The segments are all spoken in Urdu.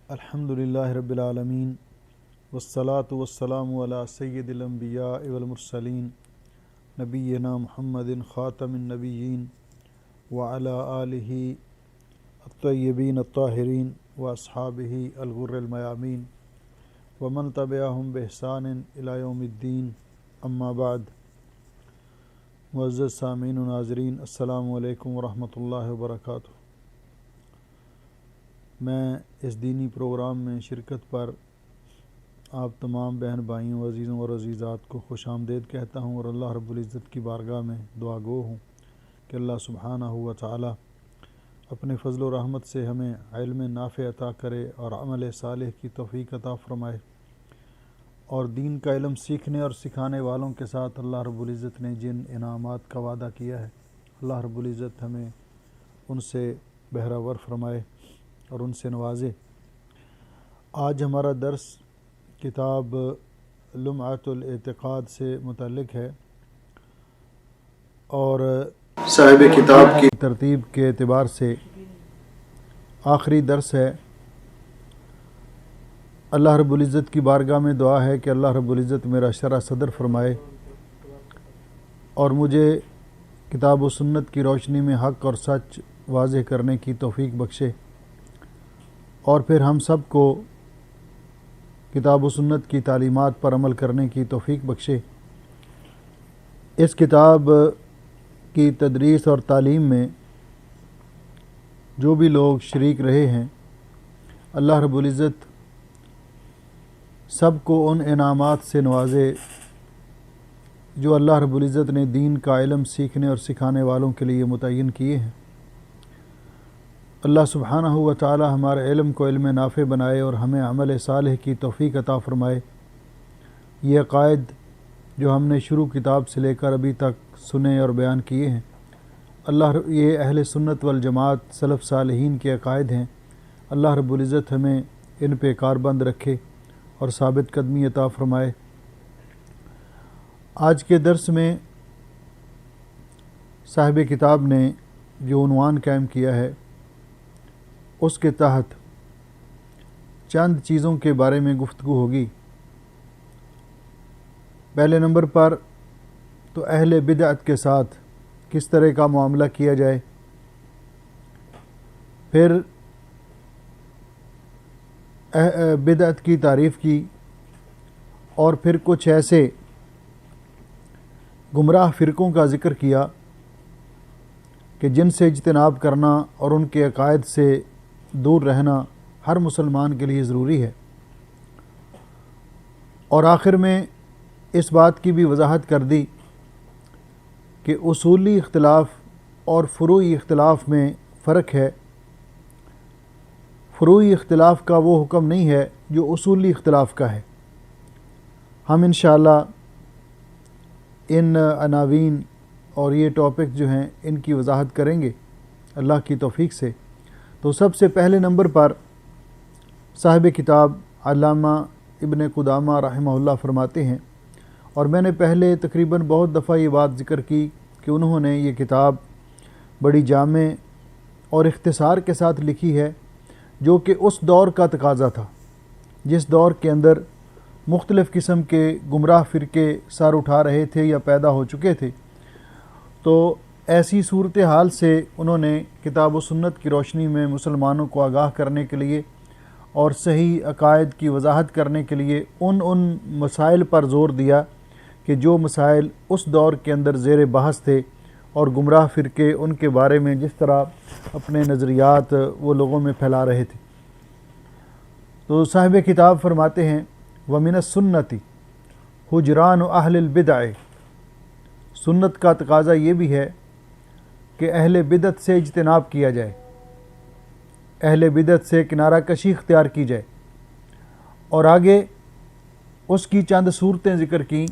الحمد للہ رب العالمین والصلاة والسلام علی سید الانبیاء والمرسلین نبینا محمد خاتم النبیین وعلی آلہ الطیبین الطاہرین واصحابہ الغر المیامین ومن تبعہم بإحسان الی یوم الدین اما بعد۔ معزز سامعین و ناظرین، السلام علیکم ورحمۃ اللہ وبرکاتہ۔ میں اس دینی پروگرام میں شرکت پر آپ تمام بہن بھائیوں، عزیزوں اور عزیزات کو خوش آمدید کہتا ہوں، اور اللہ رب العزت کی بارگاہ میں دعا گو ہوں کہ اللہ سبحانہ و تعالی اپنے فضل و رحمت سے ہمیں علم نافع عطا کرے اور عمل صالح کی توفیق عطا فرمائے، اور دین کا علم سیکھنے اور سکھانے والوں کے ساتھ اللہ رب العزت نے جن انعامات کا وعدہ کیا ہے، اللہ رب العزت ہمیں ان سے بہرور فرمائے اور ان سے نوازے۔ آج ہمارا درس کتاب لمعۃ الاعتقاد سے متعلق ہے، اور صاحب کتاب کی ترتیب کے اعتبار سے آخری درس ہے۔ اللہ رب العزت کی بارگاہ میں دعا ہے کہ اللہ رب العزت میرا شرح صدر فرمائے اور مجھے کتاب و سنت کی روشنی میں حق اور سچ واضح کرنے کی توفیق بخشے، اور پھر ہم سب کو کتاب و سنت کی تعلیمات پر عمل کرنے کی توفیق بخشے۔ اس کتاب کی تدریس اور تعلیم میں جو بھی لوگ شریک رہے ہیں، اللہ رب العزت سب کو ان انعامات سے نوازے جو اللہ رب العزت نے دین کا علم سیکھنے اور سکھانے والوں کے لیے متعین کیے ہیں۔ اللہ سبحانہ و تعالی ہمارے علم کو علم نافع بنائے اور ہمیں عمل صالح کی توفیق عطا فرمائے۔ یہ عقائد جو ہم نے شروع کتاب سے لے کر ابھی تک سنے اور بیان کیے ہیں، یہ اہل سنت والجماعت سلف صالحین کے عقائد ہیں۔ اللہ رب العزت ہمیں ان پہ کاربند رکھے اور ثابت قدمی عطا فرمائے۔ آج کے درس میں صاحب کتاب نے جو عنوان قائم کیا ہے، اس کے تحت چند چیزوں کے بارے میں گفتگو ہوگی۔ پہلے نمبر پر تو اہل بدعت کے ساتھ کس طرح کا معاملہ کیا جائے، پھر بدعت کی تعریف کی، اور پھر کچھ ایسے گمراہ فرقوں کا ذکر کیا کہ جن سے اجتناب کرنا اور ان کے عقائد سے دور رہنا ہر مسلمان کے لیے ضروری ہے، اور آخر میں اس بات کی بھی وضاحت کر دی کہ اصولی اختلاف اور فروعی اختلاف میں فرق ہے۔ فروعی اختلاف کا وہ حکم نہیں ہے جو اصولی اختلاف کا ہے۔ ہم انشاءاللہ ان عناوین اور یہ ٹاپک جو ہیں ان کی وضاحت کریں گے اللہ کی توفیق سے۔ تو سب سے پہلے نمبر پر صاحب کتاب علامہ ابن قدامہ رحمہ اللہ فرماتے ہیں، اور میں نے پہلے تقریباً بہت دفعہ یہ بات ذکر کی کہ انہوں نے یہ کتاب بڑی جامع اور اختصار کے ساتھ لکھی ہے، جو کہ اس دور کا تقاضا تھا جس دور کے اندر مختلف قسم کے گمراہ فرقے سر اٹھا رہے تھے یا پیدا ہو چکے تھے۔ تو ایسی صورتحال سے انہوں نے کتاب و سنت کی روشنی میں مسلمانوں کو آگاہ کرنے کے لیے اور صحیح عقائد کی وضاحت کرنے کے لیے ان مسائل پر زور دیا کہ جو مسائل اس دور کے اندر زیر بحث تھے، اور گمراہ فرقے ان کے بارے میں جس طرح اپنے نظریات وہ لوگوں میں پھیلا رہے تھے۔ تو صاحب کتاب فرماتے ہیں وَمِنَ السُّنَّةِ حُجْرَانُ أَهْلِ الْبِدْعِ، سنت کا تقاضا یہ بھی ہے کہ اہل بدعت سے اجتناب کیا جائے، اہل بدعت سے کنارہ کشی اختیار کی جائے، اور آگے اس کی چند صورتیں ذکر کی۔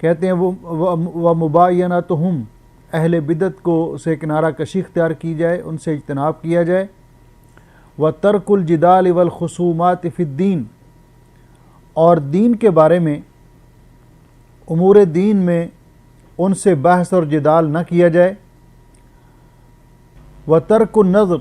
کہتے ہیں وَمُبَايَنَتُهُمْ، اہل بدعت کو سے کنارہ کشی اختیار کی جائے، ان سے اجتناب کیا جائے۔ وَتَرْكُ الْجِدَالِ وَالْخُصُومَاتِ فِي الدِّينِ، اور دین کے بارے میں، امور دین میں ان سے بحث اور جدال نہ کیا جائے۔ وَتَرْكُ النَّظْرِ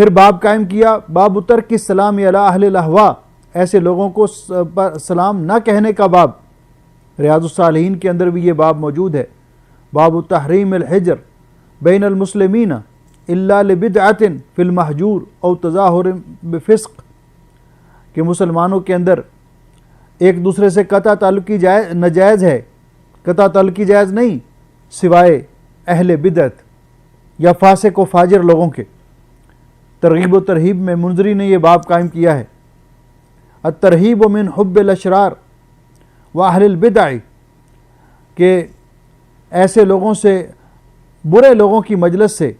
پھر باب قائم کیا باب ترک السلام علی اہل الاہواء، ایسے لوگوں کو سلام نہ کہنے کا باب۔ ریاض الصالحین کے اندر بھی یہ باب موجود ہے۔ باب تحریم الحجر بین المسلمین الا لبدعۃ فی المحجور او تظاہر بفسق، کہ مسلمانوں کے اندر ایک دوسرے سے قطع تعلقی ناجائز ہے، قطع تعلقی جائز نہیں سوائے اہل بدعت یا فاسق و فاجر لوگوں کے۔ ترغیب و ترہیب میں منذری نے یہ باب قائم کیا ہے، الترہیب من حب الاشرار و اہل البدع، کہ ایسے لوگوں سے، برے لوگوں کی مجلس سے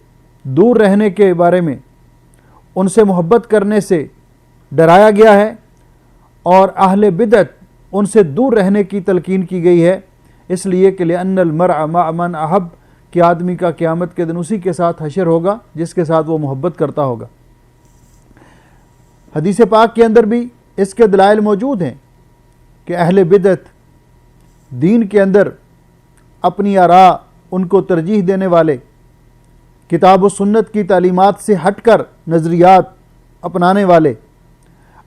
دور رہنے کے بارے میں، ان سے محبت کرنے سے ڈرایا گیا ہے، اور اہل بدعت ان سے دور رہنے کی تلقین کی گئی ہے، اس لیے کہ لأن المرء مع من احب، کہ آدمی کا قیامت کے دن اسی کے ساتھ حشر ہوگا جس کے ساتھ وہ محبت کرتا ہوگا۔ حدیث پاک کے اندر بھی اس کے دلائل موجود ہیں کہ اہل بدعت دین کے اندر اپنی آراء، ان کو ترجیح دینے والے، کتاب و سنت کی تعلیمات سے ہٹ کر نظریات اپنانے والے،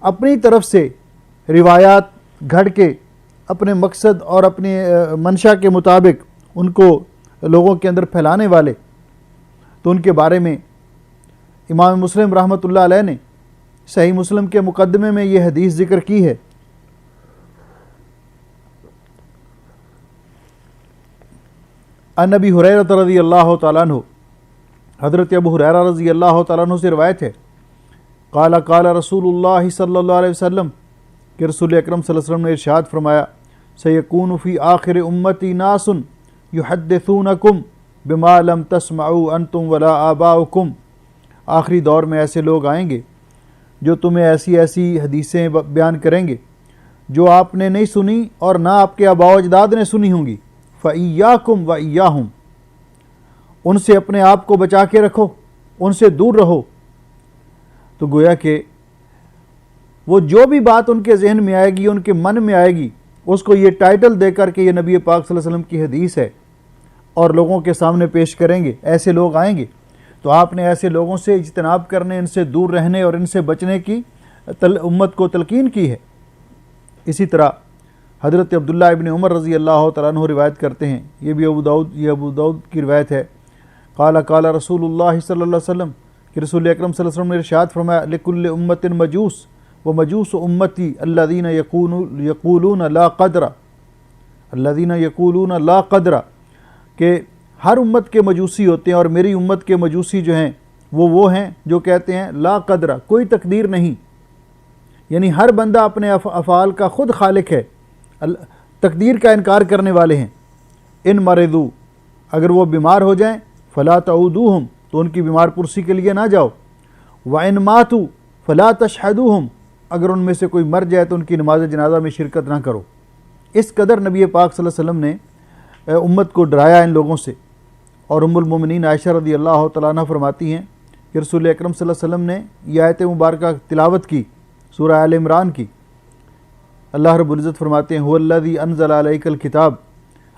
اپنی طرف سے روایات گھڑ کے اپنے مقصد اور اپنی منشا کے مطابق ان کو لوگوں کے اندر پھیلانے والے، تو ان کے بارے میں امام مسلم رحمۃ اللہ علیہ نے صحیح مسلم کے مقدمے میں یہ حدیث ذکر کی ہے۔ عن ابی ہریرہ رضی اللہ تعالیٰ عنہ، حضرت ابو ہریرہ رضی اللہ تعالیٰ عنہ سے روایت ہے، قال قال رسول اللہ صلی اللہ علیہ وسلم، کہ رسول اکرم صلی اللہ علیہ وسلم نے ارشاد فرمایا، سیکون فی آخر امتی ناس یحدثونکم بما لم تسمعوا انتم ولا آباؤکم، آخری دور میں ایسے لوگ آئیں گے جو تمہیں ایسی ایسی حدیثیں بیان کریں گے جو آپ نے نہیں سنی اور نہ آپ کے آباء و اجداد نے سنی ہوں گی، فَإِيَّاكُمْ وَإِيَّاهُمْ، ان سے اپنے آپ کو بچا کے رکھو، ان سے دور رہو۔ تو گویا کہ وہ جو بھی بات ان کے ذہن میں آئے گی، ان کے من میں آئے گی، اس کو یہ ٹائٹل دے کر کے یہ نبی پاک صلی اللہ علیہ وسلم کی حدیث ہے اور لوگوں کے سامنے پیش کریں گے، ایسے لوگ آئیں گے۔ تو آپ نے ایسے لوگوں سے اجتناب کرنے، ان سے دور رہنے اور ان سے بچنے کی امت کو تلقین کی ہے۔ اسی طرح حضرت عبداللہ ابن عمر رضی اللہ تعالیٰ عنہ روایت کرتے ہیں، یہ بھی ابو داؤد کی روایت ہے، قال قال رسول اللہ صلی اللہ علیہ وسلم، کہ رسول اکرم صلی اللہ علیہ وسلم نے ارشاد فرمایا، لکل امت مجوس ومجوس امتی الذین یقولون لا قدر، الذین یقولون لا قدر، کہ ہر امت کے مجوسی ہوتے ہیں اور میری امت کے مجوسی جو ہیں وہ ہیں جو کہتے ہیں لا قدر، کوئی تقدیر نہیں، یعنی ہر بندہ اپنے افعال کا خود خالق ہے، تقدیر کا انکار کرنے والے ہیں۔ ان مرضو، اگر وہ بیمار ہو جائیں، فلا تعودوہم، تو ان کی بیمار پرسی کے لیے نہ جاؤ، وَإِن ماتوا فلا تشہدوہم، اگر ان میں سے کوئی مر جائے تو ان کی نماز جنازہ میں شرکت نہ کرو۔ اس قدر نبی پاک صلی اللہ علیہ وسلم نے امت کو ڈرایا ان لوگوں سے۔ اور ام المومنین عائشہ رضی اللہ تعالیٰ عنہ فرماتی ہیں کہ رسول اکرم صلی اللہ علیہ وسلم نے یہ آیت مبارکہ تلاوت کی، سورہ آل عمران کی۔ اللہ رب العزت فرماتے ہیں، هو الذی انزل علیک الکتاب،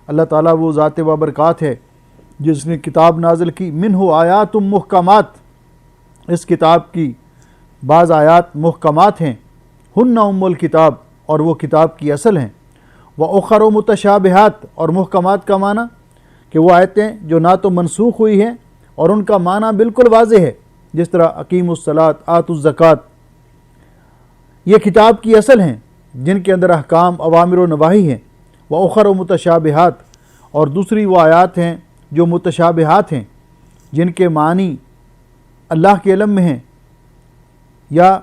اللہ تعالیٰ وہ ذات بابرکات ہے جس نے کتاب نازل کی، منہ آیات محکمات، اس کتاب کی بعض آیات محکمات ہیں، ہن ام الکتاب، اور وہ کتاب کی اصل ہیں، وَأُخَرُ متشابہات، اور محکمات کا معنی کہ وہ آیتیں جو نہ تو منسوخ ہوئی ہیں اور ان کا معنی بالکل واضح ہے، جس طرح اقیم الصلاۃ، آتوا الزکوٰۃ، یہ کتاب کی اصل ہیں جن کے اندر احکام، اوامر و نواہی ہیں۔ وَأُخَرُ متشابہات، اور دوسری وہ آیات ہیں جو متشابہات ہیں، جن کے معنی اللہ کے علم میں ہیں یا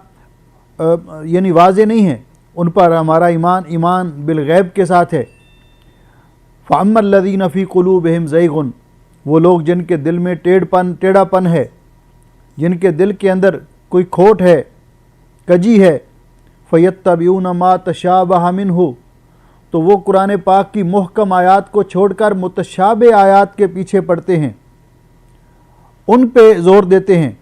یعنی واضح نہیں ہیں، ان پر ہمارا ایمان بالغیب کے ساتھ ہے۔ فَأَمَّا الَّذِينَ فِي قُلُوبِهِمْ زَيْغٌ، وہ لوگ جن کے دل میں ٹیڑھا پن ہے، جن کے دل کے اندر کوئی کھوٹ ہے، کجی ہے، فَيَتَّبِعُونَ مَا تَشَابَهَ مِنْهُ، تو وہ قرآن پاک کی محکم آیات کو چھوڑ کر متشابہ آیات کے پیچھے پڑتے ہیں، ان پہ زور دیتے ہیں۔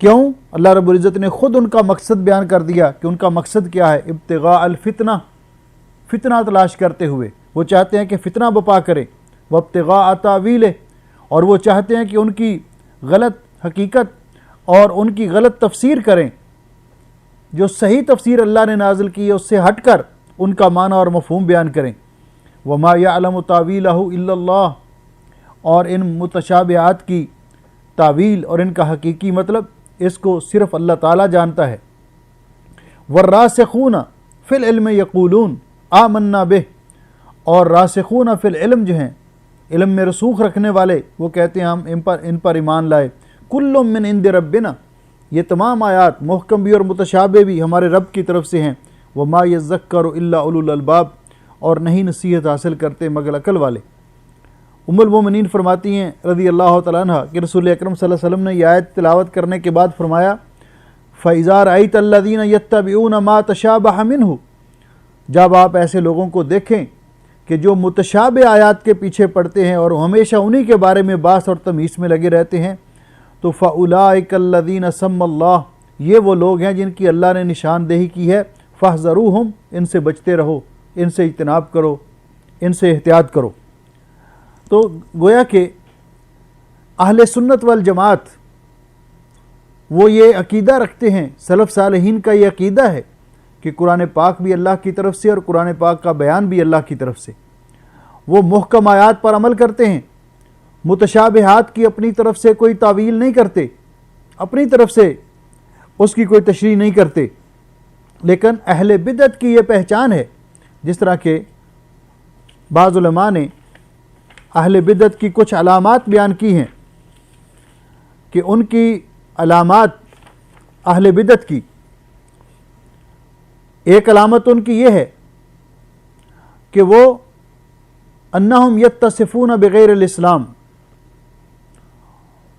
کیوں؟ اللہ رب العزت نے خود ان کا مقصد بیان کر دیا کہ ان کا مقصد کیا ہے، ابتغاء الفتنہ، فتنہ تلاش کرتے ہوئے، وہ چاہتے ہیں کہ فتنہ بپا کرے، وابتغاء تاویلہ، اور وہ چاہتے ہیں کہ ان کی غلط حقیقت اور ان کی غلط تفسیر کریں، جو صحیح تفسیر اللہ نے نازل کی ہے اس سے ہٹ کر ان کا معنی اور مفہوم بیان کریں۔ وَمَا يَعْلَمُ تَأْوِيلَهُ إِلَّا اللَّهُ، اور ان متشابہات کی تعویل اور ان کا حقیقی مطلب اس کو صرف اللہ تعالیٰ جانتا ہے۔ وَالرَّاسِخُونَ فِي الْعِلْمِ يَقُولُونَ آمَنَّا بِهِ، اور راسخون فی العلم جو ہیں، علم میں رسوخ رکھنے والے، وہ کہتے ہیں ہم ان پر ایمان لائے۔ کل من عند ربنا، یہ تمام آیات محکم بھی اور متشابہ بھی ہمارے رب کی طرف سے ہیں۔ وما یذکر الا اولو الالباب، اور نہیں نصیحت حاصل کرتے مگر عقل والے۔ ام المومنین فرماتی ہیں رضی اللہ تعالیٰ عنہ کہ رسول اکرم صلی اللہ علیہ وسلم نے یہ آیت تلاوت کرنے کے بعد فرمایا فَإِذَا رَأَيْتَ الَّذِينَ يَتَّبِعُونَ مَا تَشَابَهَ مِنْهُ، جب آپ ایسے لوگوں کو دیکھیں کہ جو متشابہ آیات کے پیچھے پڑتے ہیں اور ہمیشہ انہی کے بارے میں بحث اور تمیز میں لگے رہتے ہیں، تو فَأُولَٰئِكَ الَّذِينَ سَمَّ اللَّهُ، یہ وہ لوگ ہیں جن کی اللہ نے نشاندہی کی ہے، فَاحْذَرُوهُمْ، ان سے بچتے رہو، ان سے اجتناب کرو، ان سے احتیاط کرو۔ تو گویا کہ اہل سنت والجماعت وہ یہ عقیدہ رکھتے ہیں، سلف صالحین کا یہ عقیدہ ہے کہ قرآن پاک بھی اللہ کی طرف سے اور قرآن پاک کا بیان بھی اللہ کی طرف سے۔ وہ محکم آیات پر عمل کرتے ہیں، متشابہات کی اپنی طرف سے کوئی تعویل نہیں کرتے، اپنی طرف سے اس کی کوئی تشریح نہیں کرتے۔ لیکن اہل بدعت کی یہ پہچان ہے، جس طرح کہ بعض علماء نے اہل بدعت کی کچھ علامات بیان کی ہیں کہ ان کی علامات اہل بدعت کی ایک علامت ان کی یہ ہے کہ وہ انہم یتصفون بغیر الاسلام،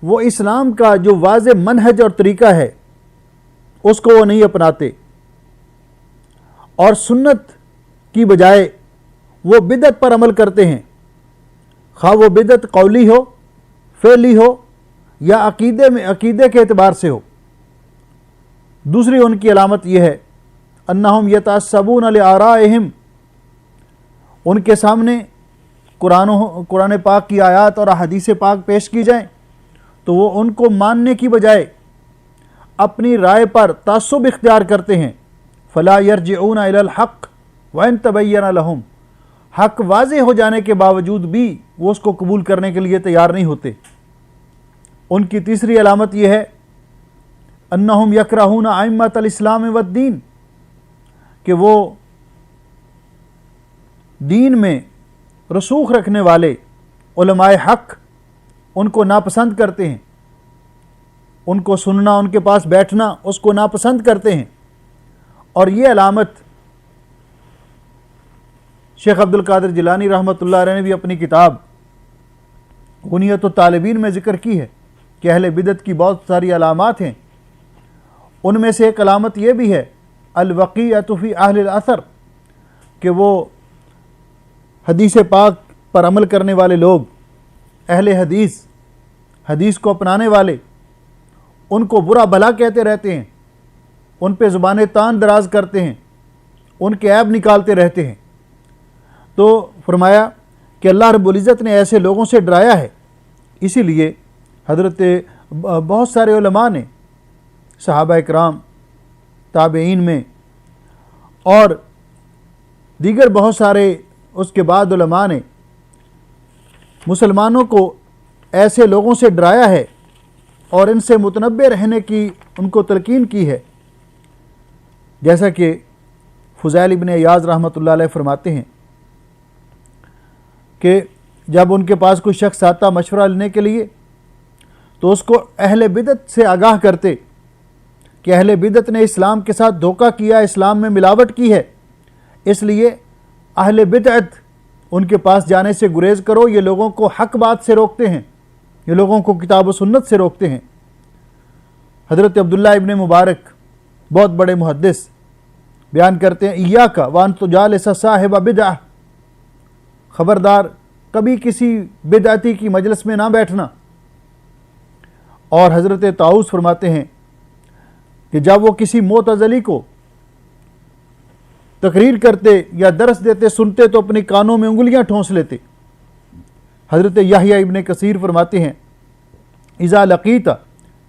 وہ اسلام کا جو واضح منہج اور طریقہ ہے اس کو وہ نہیں اپناتے، اور سنت کی بجائے وہ بدعت پر عمل کرتے ہیں، خواہ وہ بدعت قولی ہو، فعلی ہو یا عقیدے کے اعتبار سے ہو۔ دوسری ان کی علامت یہ ہے انہم یتعصبون لآرائہم، ان کے سامنے قرآن پاک کی آیات اور احادیث پاک پیش کی جائیں تو وہ ان کو ماننے کی بجائے اپنی رائے پر تعصب اختیار کرتے ہیں۔ فلا یرجعون الی الحق وان تبین لہم، حق واضح ہو جانے کے باوجود بھی وہ اس کو قبول کرنے کے لیے تیار نہیں ہوتے۔ ان کی تیسری علامت یہ ہے انہم یکرہون ائمۃ الاسلام والدین، کہ وہ دین میں رسوخ رکھنے والے علماء حق ان کو ناپسند کرتے ہیں، ان کو سننا، ان کے پاس بیٹھنا اس کو ناپسند کرتے ہیں۔ اور یہ علامت شیخ عبد القادر جیلانی رحمۃ اللہ علیہ نے بھی اپنی کتاب غنیۃ الطالبین میں ذکر کی ہے کہ اہل بدعت کی بہت ساری علامات ہیں۔ ان میں سے ایک علامت یہ بھی ہے الوقیعۃ فی اہل الاثر، کہ وہ حدیث پاک پر عمل کرنے والے لوگ، اہل حدیث کو اپنانے والے، ان کو برا بھلا کہتے رہتے ہیں، ان پہ زبان تان دراز کرتے ہیں، ان کے عیب نکالتے رہتے ہیں۔ تو فرمایا کہ اللہ رب العزت نے ایسے لوگوں سے ڈرایا ہے، اسی لیے حضرت بہت سارے علماء نے، صحابہ اکرام، تابعین میں اور دیگر بہت سارے اس کے بعد علماء نے مسلمانوں کو ایسے لوگوں سے ڈرایا ہے اور ان سے متنبع رہنے کی ان کو تلقین کی ہے، جیسا کہ فضیل ابن عیاض رحمۃ اللہ علیہ فرماتے ہیں کہ جب ان کے پاس کوئی شخص آتا مشورہ لینے کے لیے تو اس کو اہل بدعت سے آگاہ کرتے کہ اہل بدعت نے اسلام کے ساتھ دھوکہ کیا، اسلام میں ملاوٹ کی ہے، اس لیے اہل بدعت ان کے پاس جانے سے گریز کرو، یہ لوگوں کو حق بات سے روکتے ہیں، یہ لوگوں کو کتاب و سنت سے روکتے ہیں۔ حضرت عبداللہ ابن مبارک بہت بڑے محدث بیان کرتے ہیں ایاک وان تجالس صاحب بدعہ، خبردار کبھی کسی بدعتی کی مجلس میں نہ بیٹھنا۔ اور حضرت طاؤس فرماتے ہیں کہ جب وہ کسی معتزلی کو تقریر کرتے یا درس دیتے سنتے تو اپنے کانوں میں انگلیاں ٹھونس لیتے۔ حضرت یحییٰ ابن کثیر فرماتے ہیں اذا لقیت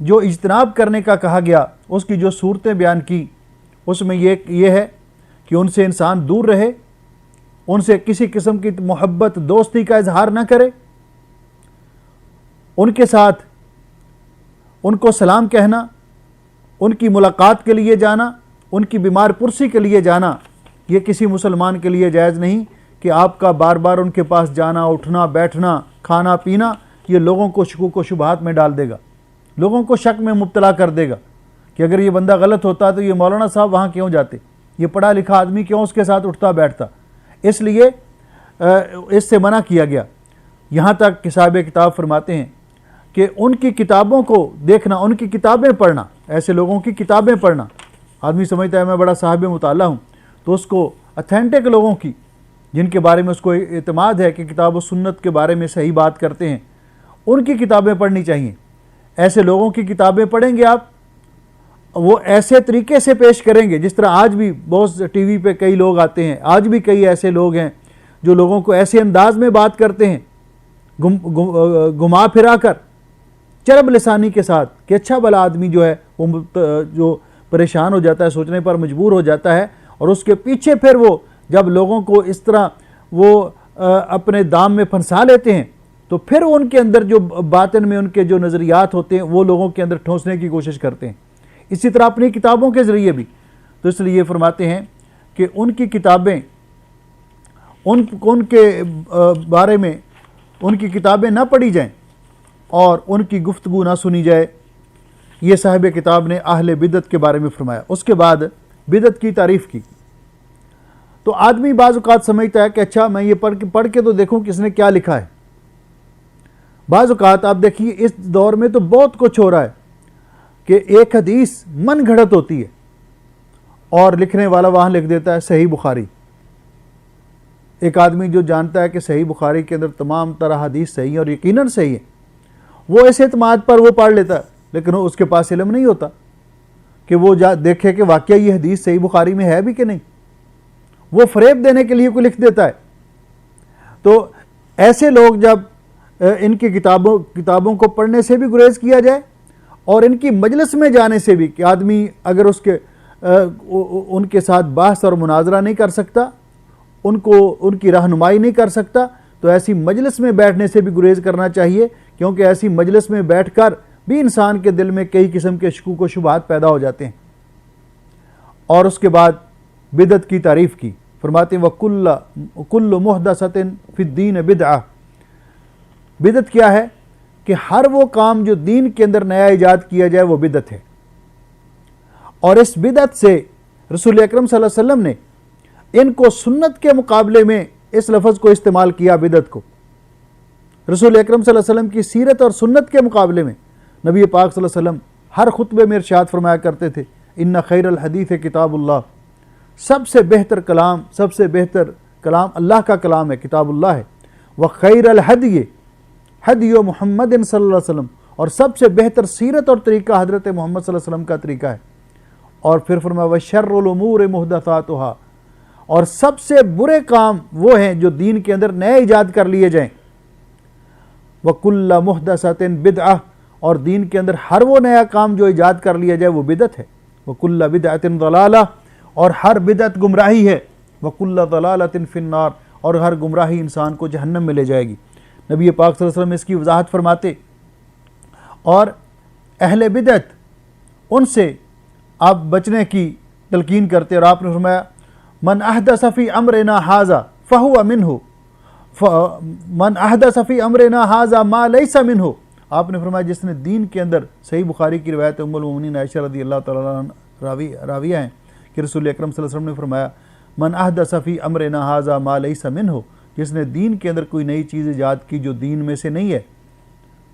جو اجتناب کرنے کا کہا گیا اس کی جو صورتیں بیان کی اس میں یہ ہے کہ ان سے انسان دور رہے، ان سے کسی قسم کی محبت دوستی کا اظہار نہ کرے، ان کے ساتھ ان کو سلام کہنا، ان کی ملاقات کے لیے جانا، ان کی بیمار پرسی کے لیے جانا، یہ کسی مسلمان کے لیے جائز نہیں کہ آپ کا بار بار ان کے پاس جانا، اٹھنا، بیٹھنا، کھانا پینا یہ لوگوں کو شکوک و شبہات میں ڈال دے گا، لوگوں کو شک میں مبتلا کر دے گا کہ اگر یہ بندہ غلط ہوتا تو یہ مولانا صاحب وہاں کیوں جاتے، یہ پڑھا لکھا آدمی کیوں اس کے ساتھ اٹھتا بیٹھتا، اس لیے اس سے منع کیا گیا۔ یہاں تک کہ صاحب کتاب فرماتے ہیں کہ ان کی کتابوں کو دیکھنا، ان کی کتابیں پڑھنا، ایسے لوگوں کی کتابیں پڑھنا، آدمی سمجھتا ہے میں بڑا صاحب مطالعہ ہوں، تو اس کو اتھینٹک لوگوں کی جن کے بارے میں اس کو اعتماد ہے کہ کتاب و سنت کے بارے میں صحیح بات کرتے ہیں، ان کی کتابیں پڑھنی چاہیے۔ ایسے لوگوں کی کتابیں پڑھیں گے آپ، وہ ایسے طریقے سے پیش کریں گے جس طرح آج بھی بہت ٹی وی پہ کئی لوگ آتے ہیں، آج بھی کئی ایسے لوگ ہیں جو لوگوں کو ایسے انداز میں بات کرتے ہیں گھما پھرا کر، چرب لسانی کے ساتھ، کہ اچھا بھلا آدمی جو ہے وہ جو پریشان ہو جاتا ہے، سوچنے پر مجبور ہو جاتا ہے، اور اس کے پیچھے پھر وہ جب لوگوں کو اس طرح وہ اپنے دام میں پھنسا لیتے ہیں تو پھر ان کے اندر جو باطن میں ان کے جو نظریات ہوتے ہیں وہ لوگوں کے اندر ٹھونسنے کی کوشش کرتے ہیں، اسی طرح اپنی کتابوں کے ذریعے بھی۔ تو اس لیے یہ فرماتے ہیں کہ ان کی کتابیں، ان کے بارے میں ان کی کتابیں نہ پڑھی جائیں اور ان کی گفتگو نہ سنی جائے، یہ صاحب کتاب نے اہل بدعت کے بارے میں فرمایا۔ اس کے بعد بدعت کی تعریف کی۔ تو آدمی بعض اوقات سمجھتا ہے کہ اچھا میں یہ پڑھ کے تو دیکھوں کس نے کیا لکھا ہے۔ بعض اوقات آپ دیکھیے اس دور میں تو بہت کچھ ہو رہا ہے کہ ایک حدیث من گھڑت ہوتی ہے اور لکھنے والا وہاں لکھ دیتا ہے صحیح بخاری۔ ایک آدمی جو جانتا ہے کہ صحیح بخاری کے اندر تمام طرح حدیث صحیح اور یقیناً صحیح ہے، وہ اس اعتماد پر وہ پڑھ لیتا ہے، لیکن اس کے پاس علم نہیں ہوتا کہ وہ دیکھے کہ واقعہ یہ حدیث صحیح بخاری میں ہے بھی کہ نہیں، وہ فریب دینے کے لیے کوئی لکھ دیتا ہے۔ تو ایسے لوگ جب ان کی کتابوں کو پڑھنے سے بھی گریز کیا جائے اور ان کی مجلس میں جانے سے بھی، کہ آدمی اگر ان کے ساتھ بحث اور مناظرہ نہیں کر سکتا، ان کی رہنمائی نہیں کر سکتا، تو ایسی مجلس میں بیٹھنے سے بھی گریز کرنا چاہیے، کیونکہ ایسی مجلس میں بیٹھ کر بھی انسان کے دل میں کئی قسم کے شکوک و شبہات پیدا ہو جاتے ہیں۔ اور اس کے بعد بدعت کی تعریف کی، فرماتے ہیں وَكُلُّ مُحْدَثَةٍ فِي الدِّينِ بِدْعَةٍ۔ بدعت کیا ہے؟ کہ ہر وہ کام جو دین کے اندر نیا ایجاد کیا جائے وہ بدعت ہے۔ اور اس بدعت سے رسول اکرم صلی اللہ علیہ وسلم نے ان کو سنت کے مقابلے میں اس لفظ کو استعمال کیا، بدعت کو۔ رسول اکرم صلی اللہ علیہ وسلم کی سیرت اور سنت کے مقابلے میں نبی پاک صلی اللہ علیہ وسلم ہر خطبے میں ارشاد فرمایا کرتے تھے ان خیر الحدیث کتاب اللہ، سب سے بہتر کلام، سب سے بہتر کلام اللہ کا کلام ہے، کتاب اللہ ہے۔ وخیر الہدی ہدی محمد صلی اللہ علیہ وسلم، اور سب سے بہتر سیرت اور طریقہ حضرت محمد صلی اللہ علیہ وسلم کا طریقہ ہے۔ اور پھر فرمایا وشر الامور محدثاتها، اور سب سے برے کام وہ ہیں جو دین کے اندر نئے ایجاد کر لیے جائیں۔ وکل محدثۃ بدعہ، اور دین کے اندر ہر وہ نیا کام جو ایجاد کر لیا جائے وہ بدعت ہے۔ وکل بدعۃ ضلالہ، اور ہر بدعت گمراہی ہے۔ وکل ضلالۃ فی النار، اور ہر گمراہی انسان کو جہنم میں لے جائے گی۔ نبی پاک صلی اللہ علیہ وسلم اس کی وضاحت فرماتے، اور اہل بدعت ان سے آپ بچنے کی تلقین کرتے، اور آپ نے فرمایا من احدث فی امرنا ھذا فہو منہ، من احدث فی امرنا ھذا ما لیس منہ۔ آپ نے فرمایا جس نے دین کے اندر، صحیح بخاری کی روایت ام المؤمنین عائشہ رضی اللہ تعالیٰ عنہ راویہ ہیں کہ رسول اکرم صلی اللہ علیہ وسلم نے فرمایا من احدث فی امرنا ھذا ما لیس منہ، جس نے دین کے اندر کوئی نئی چیز ایجاد کی جو دین میں سے نہیں ہے،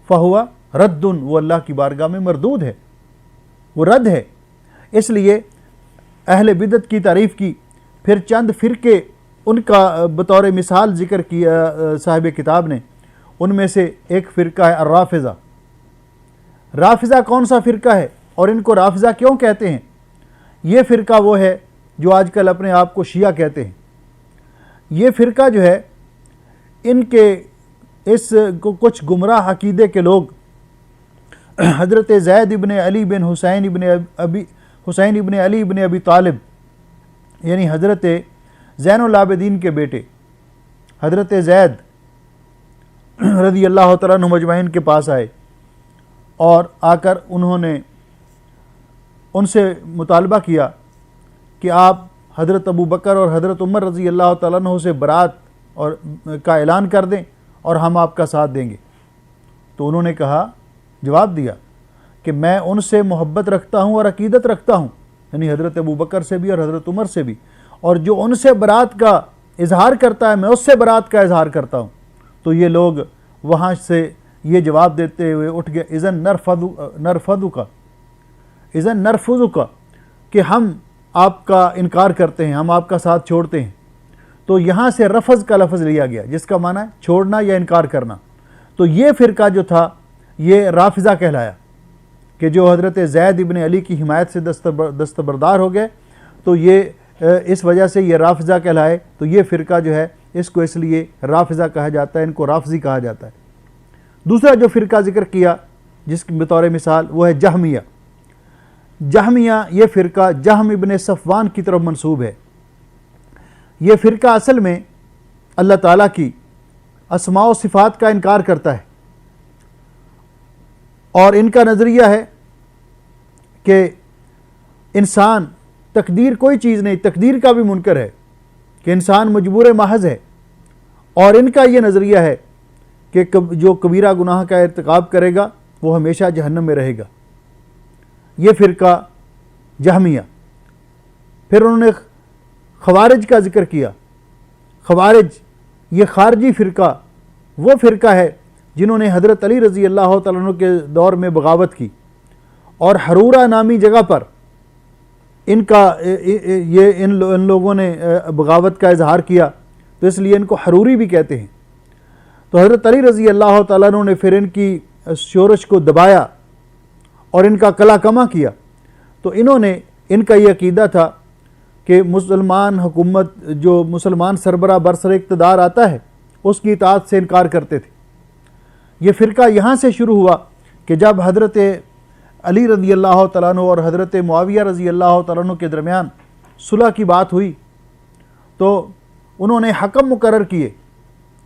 فہو رد، وہ اللہ کی بارگاہ میں مردود ہے، وہ رد ہے۔ اس لیے اہل بدعت کی تعریف کی۔ پھر چند فرقے ان کا بطور مثال ذکر کیا صاحب کتاب نے، ان میں سے ایک فرقہ ہے الرافضہ۔ رافضہ کون سا فرقہ ہے اور ان کو رافضہ کیوں کہتے ہیں؟ یہ فرقہ وہ ہے جو آج کل اپنے آپ کو شیعہ کہتے ہیں۔ یہ فرقہ جو ہے، ان کے اس کچھ گمراہ عقیدے کے لوگ حضرت زید ابن علی بن حسین ابن علی ابن ابی طالب یعنی حضرت زین العابدین کے بیٹے حضرت زید رضی اللہ تعالیٰ عنہ مجمعین کے پاس آئے اور آ کر انہوں نے ان سے مطالبہ کیا کہ آپ حضرت ابو بکر اور حضرت عمر رضی اللہ تعالیٰ عنہ سے برات اور کا اعلان کر دیں اور ہم آپ کا ساتھ دیں گے۔ تو انہوں نے کہا، جواب دیا کہ میں ان سے محبت رکھتا ہوں اور عقیدت رکھتا ہوں، یعنی حضرت ابو بکر سے بھی اور حضرت عمر سے بھی، اور جو ان سے برات کا اظہار کرتا ہے میں اس سے برات کا اظہار کرتا ہوں۔ تو یہ لوگ وہاں سے یہ جواب دیتے ہوئے اٹھ گئے، اذن نرفضک کہ ہم آپ کا انکار کرتے ہیں، ہم آپ کا ساتھ چھوڑتے ہیں۔ تو یہاں سے رفض کا لفظ لیا گیا جس کا معنی ہے چھوڑنا یا انکار کرنا۔ تو یہ فرقہ جو تھا یہ رافضہ کہلایا کہ جو حضرت زید ابن علی کی حمایت سے دستبردار ہو گئے، تو یہ اس وجہ سے یہ رافضہ کہلائے۔ تو یہ فرقہ جو ہے اس کو اس لیے رافضہ کہا جاتا ہے، ان کو رافضی کہا جاتا ہے۔ دوسرا جو فرقہ ذکر کیا جس کی بطور مثال وہ ہے جہمیہ۔ جہمیہ یہ فرقہ جہم ابن صفوان کی طرف منسوب ہے۔ یہ فرقہ اصل میں اللہ تعالیٰ کی اسماء و صفات کا انکار کرتا ہے، اور ان کا نظریہ ہے کہ انسان تقدیر کوئی چیز نہیں، تقدیر کا بھی منکر ہے کہ انسان مجبور محض ہے، اور ان کا یہ نظریہ ہے کہ جو کبیرہ گناہ کا ارتکاب کرے گا وہ ہمیشہ جہنم میں رہے گا۔ یہ فرقہ جہمیہ۔ پھر انہوں نے خوارج کا ذکر کیا۔ خوارج یہ خارجی فرقہ وہ فرقہ ہے جنہوں نے حضرت علی رضی اللہ تعالیٰ عنہ کے دور میں بغاوت کی، اور حرورہ نامی جگہ پر ان لوگوں نے بغاوت کا اظہار کیا، تو اس لیے ان کو حروری بھی کہتے ہیں۔ تو حضرت علی رضی اللہ تعالیٰ عنہ نے پھر ان کی شورش کو دبایا اور ان کا کلا کما کیا۔ تو ان کا یہ عقیدہ تھا کہ مسلمان حکومت جو مسلمان سربراہ برسر اقتدار آتا ہے اس کی اطاعت سے انکار کرتے تھے۔ یہ فرقہ یہاں سے شروع ہوا کہ جب حضرت علی رضی اللہ تعالیٰ عنہ اور حضرت معاویہ رضی اللہ تعالیٰ عنہ کے درمیان صلح کی بات ہوئی، تو انہوں نے حکم مقرر کیے،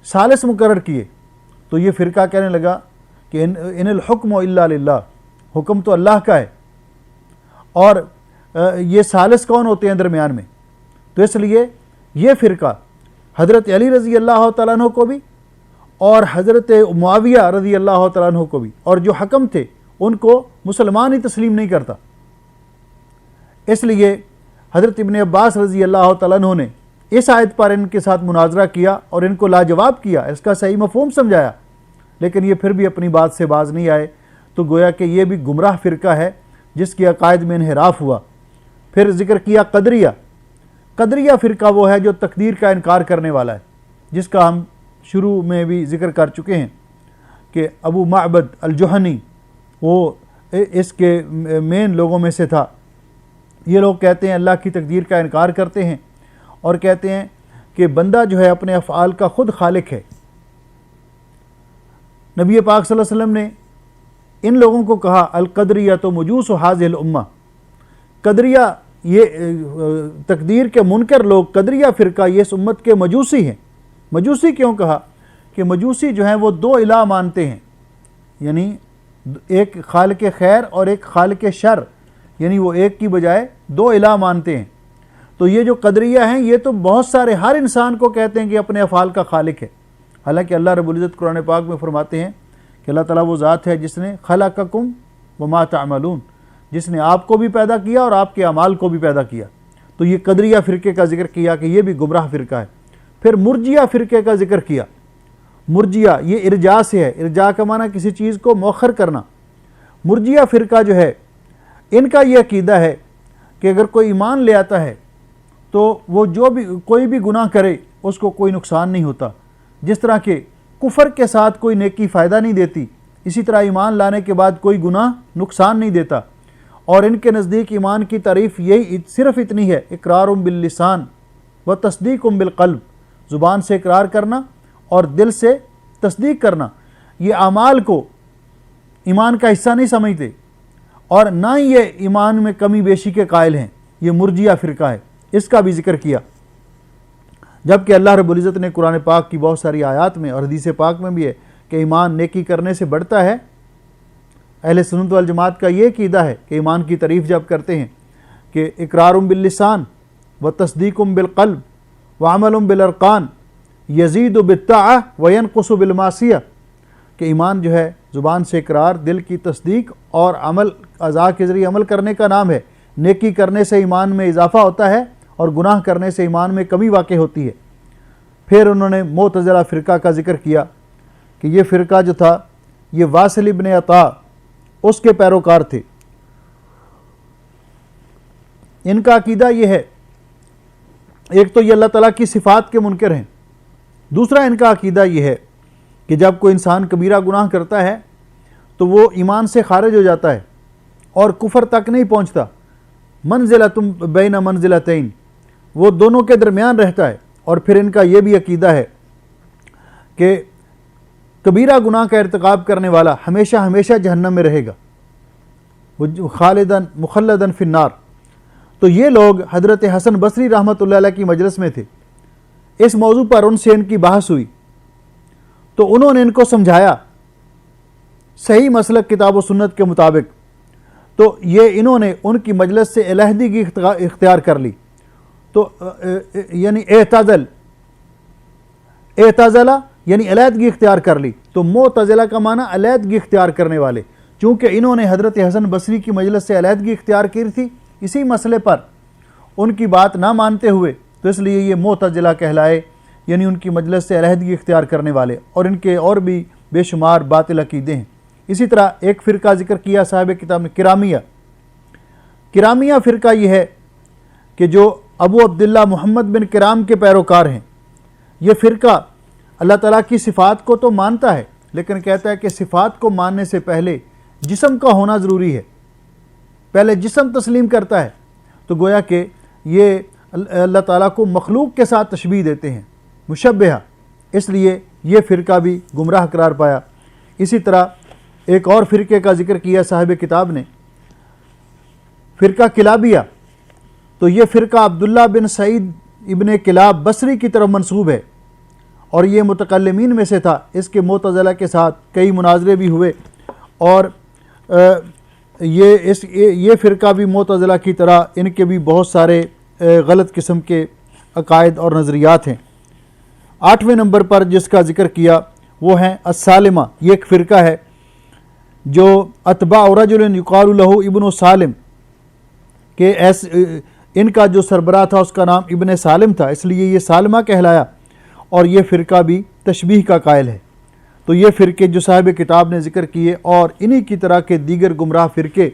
ثالث مقرر کیے۔ تو یہ فرقہ کہنے لگا کہ ان الحکم الا للہ، حکم تو اللہ کا ہے، اور یہ ثالث کون ہوتے ہیں درمیان میں؟ تو اس لیے یہ فرقہ حضرت علی رضی اللہ تعالیٰ عنہ کو بھی اور حضرت معاویہ رضی اللہ تعالیٰ عنہ کو بھی، اور جو حکم تھے ان کو مسلمان ہی تسلیم نہیں کرتا۔ اس لیے حضرت ابن عباس رضی اللہ تعالیٰ عنہ نے اس آیت پر ان کے ساتھ مناظرہ کیا اور ان کو لاجواب کیا، اس کا صحیح مفہوم سمجھایا، لیکن یہ پھر بھی اپنی بات سے باز نہیں آئے۔ تو گویا کہ یہ بھی گمراہ فرقہ ہے جس کے عقائد میں انحراف ہوا۔ پھر ذکر کیا قدریہ۔ قدریہ فرقہ وہ ہے جو تقدیر کا انکار کرنے والا ہے، جس کا ہم شروع میں بھی ذکر کر چکے ہیں کہ ابو معبد الجہنی وہ اس کے مین لوگوں میں سے تھا۔ یہ لوگ کہتے ہیں اللہ کی تقدیر کا انکار کرتے ہیں اور کہتے ہیں کہ بندہ جو ہے اپنے افعال کا خود خالق ہے۔ نبی پاک صلی اللہ علیہ وسلم نے ان لوگوں کو کہا القدریہ تو مجوس و حاضر الامہ، قدریہ یہ تقدیر کے منکر لوگ، قدریہ فرقہ یہ اس امت کے مجوسی ہیں۔ مجوسی کیوں کہا؟ کہ مجوسی جو ہیں وہ دو الہ مانتے ہیں، یعنی ایک خالق خیر اور ایک خالق شر، یعنی وہ ایک کی بجائے دو الہ مانتے ہیں۔ تو یہ جو قدریہ ہیں یہ تو بہت سارے ہر انسان کو کہتے ہیں کہ اپنے افعال کا خالق ہے، حالانکہ اللہ رب العزت قرآن پاک میں فرماتے ہیں کہ اللہ تعالیٰ وہ ذات ہے جس نے خلقکم وما تعملون، جس نے آپ کو بھی پیدا کیا اور آپ کے اعمال کو بھی پیدا کیا۔ تو یہ قدریہ فرقے کا ذکر کیا کہ یہ بھی گمراہ فرقہ ہے۔ پھر مرجیہ فرقے کا ذکر کیا۔ مرجیہ یہ ارجاء سے ہے، ارجاء کا معنی کسی چیز کو مؤخر کرنا۔ مرجیہ فرقہ جو ہے ان کا یہ عقیدہ ہے کہ اگر کوئی ایمان لے آتا ہے تو وہ کوئی بھی گناہ کرے اس کو کوئی نقصان نہیں ہوتا، جس طرح کہ کفر کے ساتھ کوئی نیکی فائدہ نہیں دیتی، اسی طرح ایمان لانے کے بعد کوئی گناہ نقصان نہیں دیتا۔ اور ان کے نزدیک ایمان کی تعریف یہی صرف اتنی ہے، اقرار باللسان و تصدیق بالقلب، زبان سے اقرار کرنا اور دل سے تصدیق کرنا۔ یہ اعمال کو ایمان کا حصہ نہیں سمجھتے اور نہ ہی یہ ایمان میں کمی بیشی کے قائل ہیں، یہ مرجیہ فرقہ ہے، اس کا بھی ذکر کیا۔ جبکہ اللہ رب العزت نے قرآن پاک کی بہت ساری آیات میں اور حدیث پاک میں بھی ہے کہ ایمان نیکی کرنے سے بڑھتا ہے۔ اہل سنت والجماعت کا یہ عقیدہ ہے کہ ایمان کی تعریف جب کرتے ہیں کہ اقرار باللسان و تصدیق بالقلب و عمل بالارکان یزید بالطاعہ و ینقص بالمعصیہ، کہ ایمان جو ہے زبان سے اقرار، دل کی تصدیق اور عمل، اعضاء کے ذریعے عمل کرنے کا نام ہے۔ نیکی کرنے سے ایمان میں اضافہ ہوتا ہے اور گناہ کرنے سے ایمان میں کمی واقع ہوتی ہے۔ پھر انہوں نے معتزلہ فرقہ کا ذکر کیا کہ یہ فرقہ جو تھا یہ واصل ابن عطا اس کے پیروکار تھے۔ ان کا عقیدہ یہ ہے، ایک تو یہ اللہ تعالیٰ کی صفات کے منکر ہیں، دوسرا ان کا عقیدہ یہ ہے کہ جب کوئی انسان کبیرہ گناہ کرتا ہے تو وہ ایمان سے خارج ہو جاتا ہے اور کفر تک نہیں پہنچتا، منزلۃ بین منزلتین، وہ دونوں کے درمیان رہتا ہے۔ اور پھر ان کا یہ بھی عقیدہ ہے کہ کبیرہ گناہ کا ارتکاب کرنے والا ہمیشہ ہمیشہ جہنم میں رہے گا، خالداً مخلداً فی النار۔ تو یہ لوگ حضرت حسن بصری رحمۃ اللہ علیہ کی مجلس میں تھے، اس موضوع پر ان سے ان کی بحث ہوئی تو انہوں نے ان کو سمجھایا صحیح مسلک کتاب و سنت کے مطابق، تو یہ انہوں نے ان کی مجلس سے علیحدگی اختیار کر لی، تو یعنی اعتزلہ یعنی علیحدگی اختیار کر لی۔ تو معتزلہ کا معنی علیحدگی اختیار کرنے والے، چونکہ انہوں نے حضرت حسن بصری کی مجلس سے علیحدگی اختیار کی تھی اسی مسئلے پر ان کی بات نہ مانتے ہوئے، تو اس لیے یہ معتزلہ کہلائے، یعنی ان کی مجلس سے علیحدگی اختیار کرنے والے، اور ان کے اور بھی بے شمار باطل عقیدے ہیں۔ اسی طرح ایک فرقہ ذکر کیا صاحب کتاب نے، کرامیہ فرقہ یہ ہے کہ جو ابو عبداللہ محمد بن کرام کے پیروکار ہیں۔ یہ فرقہ اللہ تعالیٰ کی صفات کو تو مانتا ہے، لیکن کہتا ہے کہ صفات کو ماننے سے پہلے جسم کا ہونا ضروری ہے، پہلے جسم تسلیم کرتا ہے، تو گویا کہ یہ اللہ تعالیٰ کو مخلوق کے ساتھ تشبیہ دیتے ہیں، مشبہہ، اس لیے یہ فرقہ بھی گمراہ قرار پایا۔ اسی طرح ایک اور فرقے کا ذکر کیا صاحب کتاب نے، فرقہ کلابیہ، تو یہ فرقہ عبداللہ بن سعید ابن کلاب بصری کی طرف منسوب ہے اور یہ متکلمین میں سے تھا۔ اس کے معتزلہ کے ساتھ کئی مناظرے بھی ہوئے اور یہ فرقہ بھی معتزلہ کی طرح ان کے بھی بہت سارے غلط قسم کے عقائد اور نظریات ہیں۔ 8ویں نمبر پر جس کا ذکر کیا وہ ہیں السالمہ، یہ ایک فرقہ ہے جو اتباع رجل یقال لہ ابن سالم، کہ ان کا جو سربراہ تھا اس کا نام ابن سالم تھا، اس لیے یہ سالمہ کہلایا، اور یہ فرقہ بھی تشبیہ کا قائل ہے۔ تو یہ فرقے جو صاحب کتاب نے ذکر کیے اور انہی کی طرح کے دیگر گمراہ فرقے،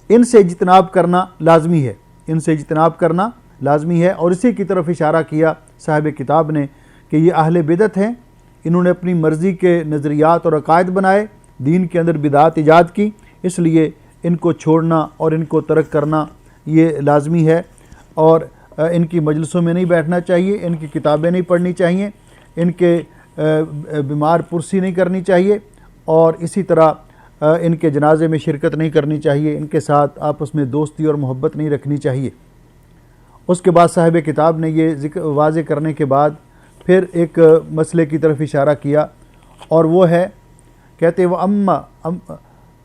ان سے اجتناب کرنا لازمی ہے، ان سے اجتناب کرنا لازمی ہے۔ اور اسی کی طرف اشارہ کیا صاحب کتاب نے کہ یہ اہل بدعت ہیں، انہوں نے اپنی مرضی کے نظریات اور عقائد بنائے، دین کے اندر بدعات ایجاد کی، اس لیے ان کو چھوڑنا اور ان کو ترک کرنا یہ لازمی ہے، اور ان کی مجلسوں میں نہیں بیٹھنا چاہیے، ان کی کتابیں نہیں پڑھنی چاہیے، ان کے بیمار پرسی نہیں کرنی چاہیے، اور اسی طرح ان کے جنازے میں شرکت نہیں کرنی چاہیے، ان کے ساتھ آپس میں دوستی اور محبت نہیں رکھنی چاہیے۔ اس کے بعد صاحب کتاب نے یہ ذکر واضح کرنے کے بعد پھر ایک مسئلے کی طرف اشارہ کیا، اور وہ ہے کہتے وہ اما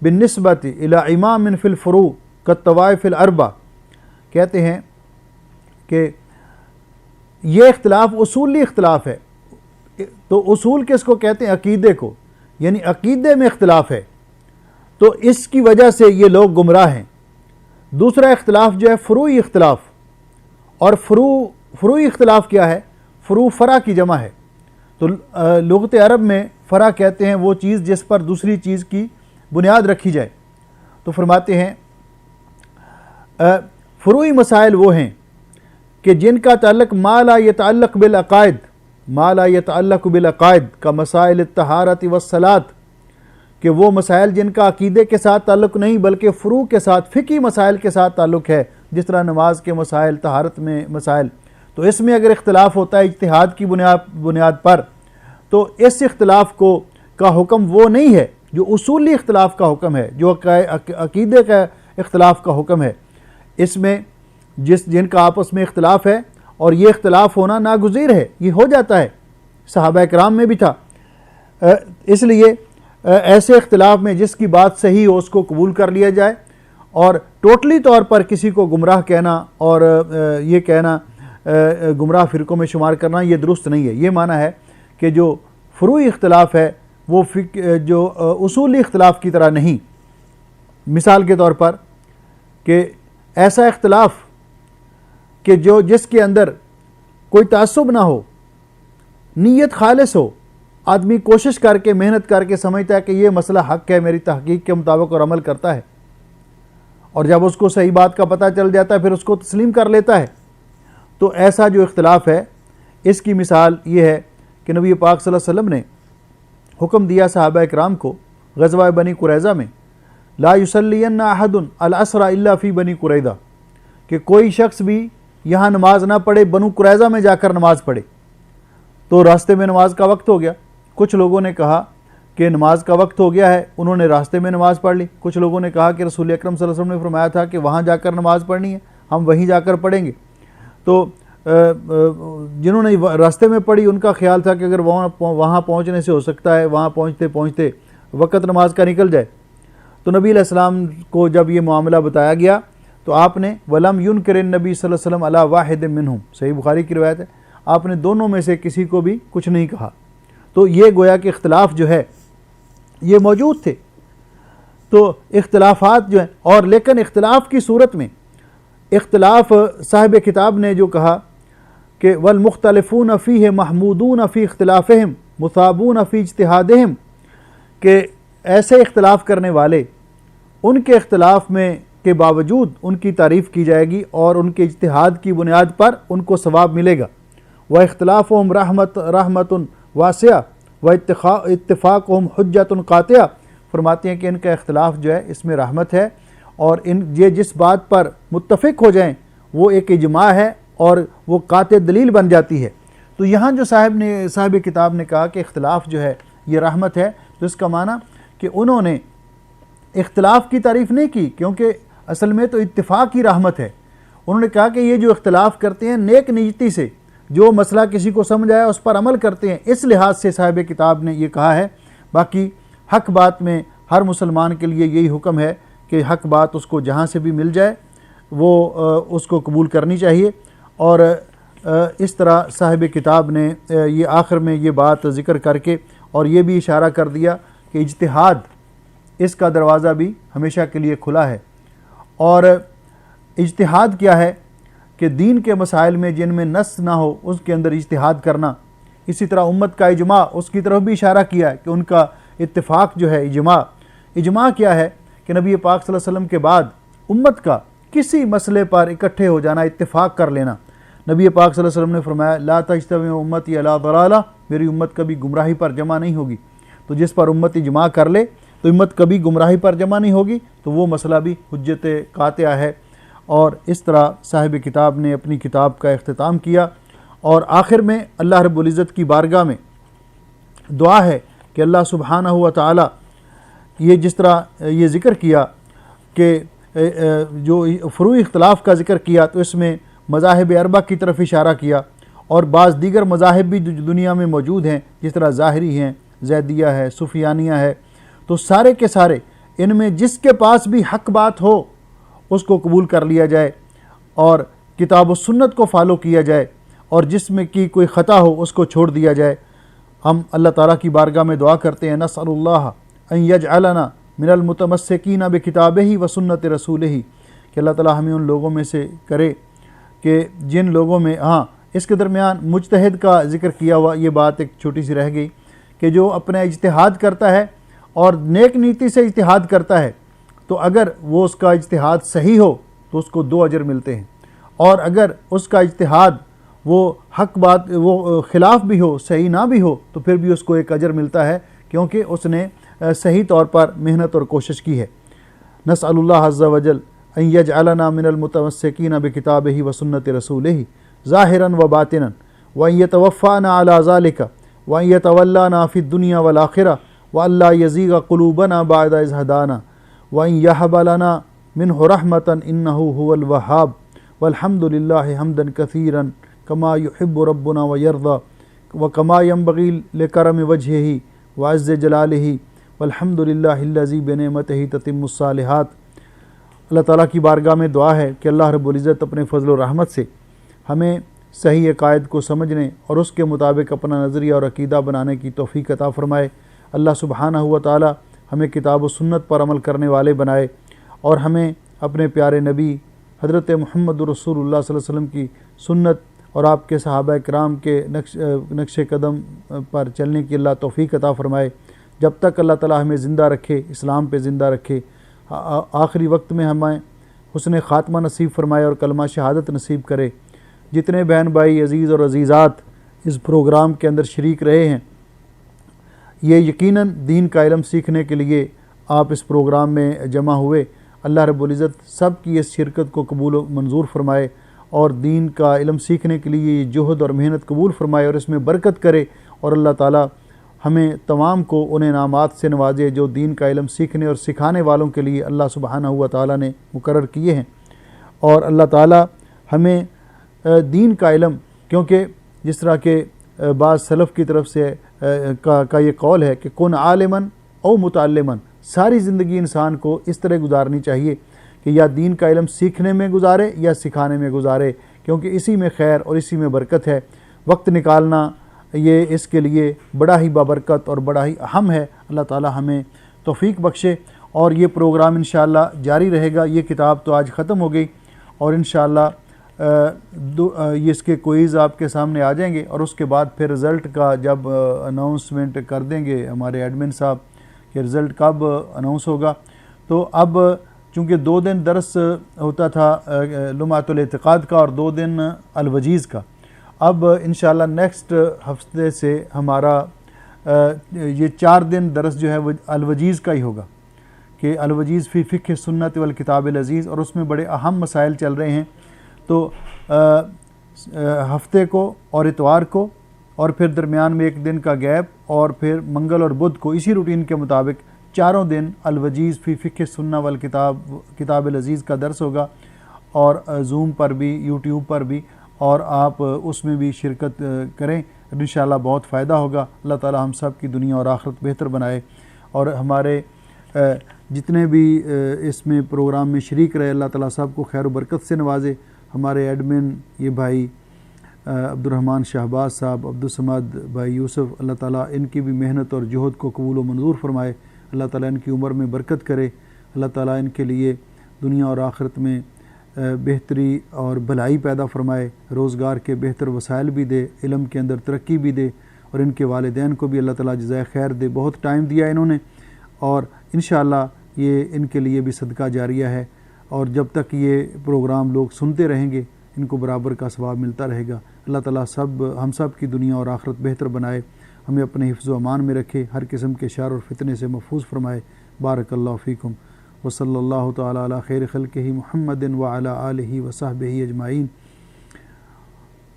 بالنسبت الی امام فی الفروع کالطوائف الاربع، کہتے ہیں کہ یہ اختلاف اصولی اختلاف ہے۔ تو اصول کس کو کہتے ہیں؟ عقیدے کو، یعنی عقیدے میں اختلاف ہے، تو اس کی وجہ سے یہ لوگ گمراہ ہیں۔ دوسرا اختلاف جو ہے فروعی اختلاف، اور فروعی اختلاف کیا ہے؟ فروع فرع کی جمع ہے۔ تو لغت عرب میں فرع کہتے ہیں وہ چیز جس پر دوسری چیز کی بنیاد رکھی جائے۔ تو فرماتے ہیں فروعی مسائل وہ ہیں کہ جن کا تعلق ما لا یتعلق بالعقائد، ما لا یتعلق بالعقائد کا مسائل الطہارۃ والصلاۃ، کہ وہ مسائل جن کا عقیدے کے ساتھ تعلق نہیں بلکہ فروع کے ساتھ، فقہی مسائل کے ساتھ تعلق ہے، جس طرح نماز کے مسائل، طہارت میں مسائل، تو اس میں اگر اختلاف ہوتا ہے اجتہاد کی بنیاد پر، تو اس اختلاف کا حکم وہ نہیں ہے جو اصولی اختلاف کا حکم ہے، جو عقیدے کا اختلاف کا حکم ہے، اس میں جن کا آپس میں اختلاف ہے، اور یہ اختلاف ہونا ناگزیر ہے، یہ ہو جاتا ہے، صحابہ کرام میں بھی تھا، اس لیے ایسے اختلاف میں جس کی بات صحیح ہو اس کو قبول کر لیا جائے، اور ٹوٹلی طور پر کسی کو گمراہ کہنا اور یہ کہنا گمراہ فرقوں میں شمار کرنا یہ درست نہیں ہے۔ یہ معنی ہے کہ جو فروعی اختلاف ہے وہ جو اصولی اختلاف کی طرح نہیں۔ مثال کے طور پر کہ ایسا اختلاف کہ جس کے اندر کوئی تعصب نہ ہو، نیت خالص ہو، آدمی کوشش کر کے محنت کر کے سمجھتا ہے کہ یہ مسئلہ حق ہے، میری تحقیق کے مطابق، اور عمل کرتا ہے، اور جب اس کو صحیح بات کا پتہ چل جاتا ہے پھر اس کو تسلیم کر لیتا ہے۔ تو ایسا جو اختلاف ہے اس کی مثال یہ ہے کہ نبی پاک صلی اللہ علیہ وسلم نے حکم دیا صحابہ کرام کو غزوہ بنی قریظہ میں، لا یصلین احد العصر الا فی بنی قریظہ، کہ کوئی شخص بھی یہاں نماز نہ پڑھے، بنو قریظہ میں جا کر نماز پڑھے۔ تو راستے میں نماز کا وقت ہو گیا، کچھ لوگوں نے کہا کہ نماز کا وقت ہو گیا ہے، انہوں نے راستے میں نماز پڑھ لی۔ کچھ لوگوں نے کہا کہ رسول اکرم صلی اللہ علیہ وسلم نے فرمایا تھا کہ وہاں جا کر نماز پڑھنی ہے، ہم وہیں جا کر پڑھیں گے۔ تو جنہوں نے راستے میں پڑھی ان کا خیال تھا کہ اگر وہاں پہنچنے سے ہو سکتا ہے وہاں پہنچتے پہنچتے وقت نماز کا نکل جائے۔ تو نبی علیہ السلام کو جب یہ معاملہ بتایا گیا تو آپ نے وَلَمْ يُنْكِرِ النَّبِي صلی اللہ علیہ وسلم عَلَى وَاحِدٍ مِّنْهُمْ، صحیح بخاری کی روایت ہے، آپ نے دونوں میں سے کسی کو بھی کچھ نہیں کہا۔ تو یہ گویا کہ اختلاف جو ہے یہ موجود تھے۔ تو اختلافات جو ہیں، اور لیکن اختلاف کی صورت میں اختلاف صاحب کتاب نے جو کہا کہ وَالْمُخْتَلِفُونَ فِيهِ مَحْمُودُونَ فِي اخْتِلَافِهِمْ مُثَابُونَ فِي اجْتِهَادِهِمْ، کہ ایسے اختلاف کرنے والے ان کے اختلاف میں کے باوجود ان کی تعریف کی جائے گی اور ان کے اجتہاد کی بنیاد پر ان کو ثواب ملے گا۔ وَاخْتِلَافُهُمْ رَحْمَةٌ وَاسِعَةٌ وَاتِّفَاقُهُمْ حُجَّةٌ قَاطِعَةٌ، فرماتے ہیں کہ ان کا اختلاف جو ہے اس میں رحمت ہے، اور یہ جس بات پر متفق ہو جائیں وہ ایک اجماع ہے اور وہ قاطع دلیل بن جاتی ہے۔ تو یہاں جو صاحب کتاب نے کہا کہ اختلاف جو ہے یہ رحمت ہے، تو اس کا معنی کہ انہوں نے اختلاف کی تعریف نہیں کی، کیونکہ اصل میں تو اتفاق کی رحمت ہے۔ انہوں نے کہا کہ یہ جو اختلاف کرتے ہیں نیک نیتی سے، جو مسئلہ کسی کو سمجھ آیا اس پر عمل کرتے ہیں، اس لحاظ سے صاحب کتاب نے یہ کہا ہے۔ باقی حق بات میں ہر مسلمان کے لیے یہی حکم ہے کہ حق بات اس کو جہاں سے بھی مل جائے وہ اس کو قبول کرنی چاہیے۔ اور اس طرح صاحب کتاب نے یہ آخر میں یہ بات ذکر کر کے اور یہ بھی اشارہ کر دیا کہ اجتہاد اس کا دروازہ بھی ہمیشہ کے لیے کھلا ہے۔ اور اجتہاد کیا ہے کہ دین کے مسائل میں جن میں نص نہ ہو اس کے اندر اجتہاد کرنا۔ اسی طرح امت کا اجماع، اس کی طرف بھی اشارہ کیا ہے کہ ان کا اتفاق جو ہے اجماع کیا ہے کہ نبی پاک صلی اللہ علیہ وسلم کے بعد امت کا کسی مسئلے پر اکٹھے ہو جانا، اتفاق کر لینا۔ نبی پاک صلی اللہ علیہ وسلم نے فرمایا لا تجتمع امتی علی ضلالہ، میری امت کبھی گمراہی پر جمع نہیں ہوگی۔ تو جس پر امت اجماع کر لے تو امت کبھی گمراہی پر جمع نہیں ہوگی، تو وہ مسئلہ بھی حجت قاطعہ ہے۔ اور اس طرح صاحب کتاب نے اپنی کتاب کا اختتام کیا، اور آخر میں اللہ رب العزت کی بارگاہ میں دعا ہے کہ اللہ سبحانہ و تعالی یہ جس طرح یہ ذکر کیا کہ جو فروعی اختلاف کا ذکر کیا تو اس میں مذاہب اربع کی طرف اشارہ کیا، اور بعض دیگر مذاہب بھی دنیا میں موجود ہیں جس طرح ظاہری ہیں، زیدیہ ہے، سفیانیہ ہے، تو سارے کے سارے ان میں جس کے پاس بھی حق بات ہو اس کو قبول کر لیا جائے اور کتاب و سنت کو فالو کیا جائے، اور جس میں کی کوئی خطا ہو اس کو چھوڑ دیا جائے۔ ہم اللہ تعالیٰ کی بارگاہ میں دعا کرتے ہیں نسأل اللہ ان یجعلنا من المتمسکین بکتابہ و سنت رسولہ، کہ اللہ تعالیٰ ہمیں ان لوگوں میں سے کرے کہ جن لوگوں میں اس کے درمیان مجتہد کا ذکر کیا ہوا، یہ بات ایک چھوٹی سی رہ گئی کہ جو اپنا اجتہاد کرتا ہے اور نیک نیتی سے اجتہاد کرتا ہے، تو اگر وہ اس کا اجتہاد صحیح ہو تو اس کو 2 اجر ملتے ہیں، اور اگر اس کا اجتہاد وہ حق بات وہ خلاف بھی ہو، صحیح نہ بھی ہو، تو پھر بھی اس کو 1 اجر ملتا ہے، کیونکہ اس نے صحیح طور پر محنت اور کوشش کی ہے۔ نسأل اللہ عز وجل ان یجعلنا من المتمسکین بکتابہ و سنت رسولہ ظاہرا و باطنا وان یتوفانا علی ذلک وان یتولانا فی الدنیا والآخرہ وَأَلَّا يَزِيغَ قُلُوبَنَا بَعْدَ إِذْ هَدَانَا وَإِنْ يَهَبْ لَنَا مِنْهُ رَحْمَةً إِنَّهُ هُوَ الْوَهَّابُ وَالْحَمْدُ لِلَّهِ حَمْدًا كَثِيرًا كَمَا يُحِبُّ رَبُّنَا وَيَرْضَى وَكَمَا يَنبَغِي لِكَرَمِ وَجْهِهِ وَعِزِّ جَلَالِهِ وَالْحَمْدُ لِلَّهِ الَّذِي بِنِعْمَتِهِ تَتِمُّ الصَّالِحَاتُ۔ اللہ تعالیٰ کی بارگاہ میں دعا ہے کہ اللہ رب العزت اپنے فضل و رحمت سے ہمیں صحیح عقائد کو سمجھنے اور اس کے مطابق اپنا نظریہ اور عقیدہ بنانے کی توفیق عطا فرمائے۔ اللہ سبحانہ و تعالیٰ ہمیں کتاب و سنت پر عمل کرنے والے بنائے اور ہمیں اپنے پیارے نبی حضرت محمد رسول اللہ صلی اللہ علیہ وسلم کی سنت اور آپ کے صحابہ کرام کے نقش قدم پر چلنے کی اللہ توفیق عطا فرمائے۔ جب تک اللہ تعالیٰ ہمیں زندہ رکھے، اسلام پہ زندہ رکھے، آخری وقت میں ہمیں حسن خاتمہ نصیب فرمائے اور کلمہ شہادت نصیب کرے۔ جتنے بہن بھائی عزیز اور عزیزات اس پروگرام کے اندر شریک رہے ہیں، یہ یقیناً دین کا علم سیکھنے کے لیے آپ اس پروگرام میں جمع ہوئے۔ اللہ رب العزت سب کی اس شرکت کو قبول و منظور فرمائے اور دین کا علم سیکھنے کے لیے یہ جہد اور محنت قبول فرمائے اور اس میں برکت کرے، اور اللہ تعالیٰ ہمیں تمام کو ان انعامات سے نوازے جو دین کا علم سیکھنے اور سکھانے والوں کے لیے اللہ سبحانہ و تعالیٰ نے مقرر کیے ہیں۔ اور اللہ تعالیٰ ہمیں دین کا علم، کیونکہ جس طرح کہ بعض سلف کی طرف سے کا یہ قول ہے کہ کن عالماً او متعلماً، ساری زندگی انسان کو اس طرح گزارنی چاہیے کہ یا دین کا علم سیکھنے میں گزارے یا سکھانے میں گزارے، کیونکہ اسی میں خیر اور اسی میں برکت ہے۔ وقت نکالنا یہ اس کے لیے بڑا ہی بابرکت اور بڑا ہی اہم ہے۔ اللہ تعالی ہمیں توفیق بخشے، اور یہ پروگرام انشاءاللہ جاری رہے گا۔ یہ کتاب تو آج ختم ہو گئی، اور انشاءاللہ یہ اس کے کوئز آپ کے سامنے آ جائیں گے، اور اس کے بعد پھر رزلٹ کا جب اناؤنسمنٹ کر دیں گے ہمارے ایڈمن صاحب کہ رزلٹ کب اناؤنس ہوگا۔ تو اب چونکہ 2 دن درس ہوتا تھا لمعۃ الاعتقاد کا اور 2 دن الوجیز کا، اب انشاءاللہ نیکسٹ ہفتے سے ہمارا یہ 4 دن درس جو ہے وہ الوجیز کا ہی ہوگا، کہ الوجیز فی فقہ سنت والکتاب العزیز، اور اس میں بڑے اہم مسائل چل رہے ہیں۔ تو ہفتے کو اور اتوار کو، اور پھر درمیان میں 1 دن کا گیپ، اور پھر منگل اور بدھ کو اسی روٹین کے مطابق 4 دن الوجیز فی فقہ سنت والکتاب العزیز کا درس ہوگا، اور زوم پر بھی، یوٹیوب پر بھی، اور آپ اس میں بھی شرکت کریں، انشاءاللہ بہت فائدہ ہوگا۔ اللہ تعالی ہم سب کی دنیا اور آخرت بہتر بنائے، اور ہمارے جتنے بھی اس میں پروگرام میں شریک رہے، اللہ تعالی سب کو خیر و برکت سے نوازے۔ ہمارے ایڈمن یہ بھائی عبد الرحمن شہباز صاحب، عبدالصمد بھائی یوسف، اللہ تعالیٰ ان کی بھی محنت اور جہد کو قبول و منظور فرمائے۔ اللہ تعالیٰ ان کی عمر میں برکت کرے، اللہ تعالیٰ ان کے لیے دنیا اور آخرت میں بہتری اور بھلائی پیدا فرمائے، روزگار کے بہتر وسائل بھی دے، علم کے اندر ترقی بھی دے، اور ان کے والدین کو بھی اللہ تعالیٰ جزائے خیر دے۔ بہت ٹائم دیا انہوں نے، اور انشاءاللہ یہ ان کے لیے بھی صدقہ جاریہ ہے، اور جب تک یہ پروگرام لوگ سنتے رہیں گے ان کو برابر کا ثواب ملتا رہے گا۔ اللہ تعالیٰ ہم سب کی دنیا اور آخرت بہتر بنائے، ہمیں اپنے حفظ و امان میں رکھے، ہر قسم کے شر اور فتنے سے محفوظ فرمائے۔ بارک اللہ فیکم، وصلی اللہ تعالی علی خیر خلقہ محمد وعلی آلہ وصحبہ اجمعین۔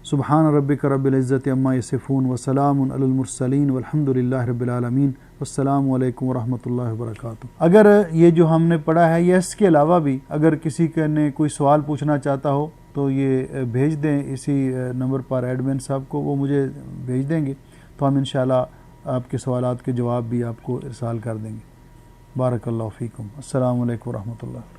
سبحان ربک رب العزت عما یصفون وسلام علی المرسلین والحمد للہ رب العالمین، والسلام علیکم ورحمۃ اللہ وبرکاتہ۔ اگر یہ جو ہم نے پڑھا ہے، یہ اس کے علاوہ بھی اگر کسی نے کوئی سوال پوچھنا چاہتا ہو تو یہ بھیج دیں اسی نمبر پر، ایڈمن صاحب کو وہ مجھے بھیج دیں گے، تو ہم انشاءاللہ آپ کے سوالات کے جواب بھی آپ کو ارسال کر دیں گے۔ بارک اللہ فیکم، السلام علیکم ورحمۃ اللہ۔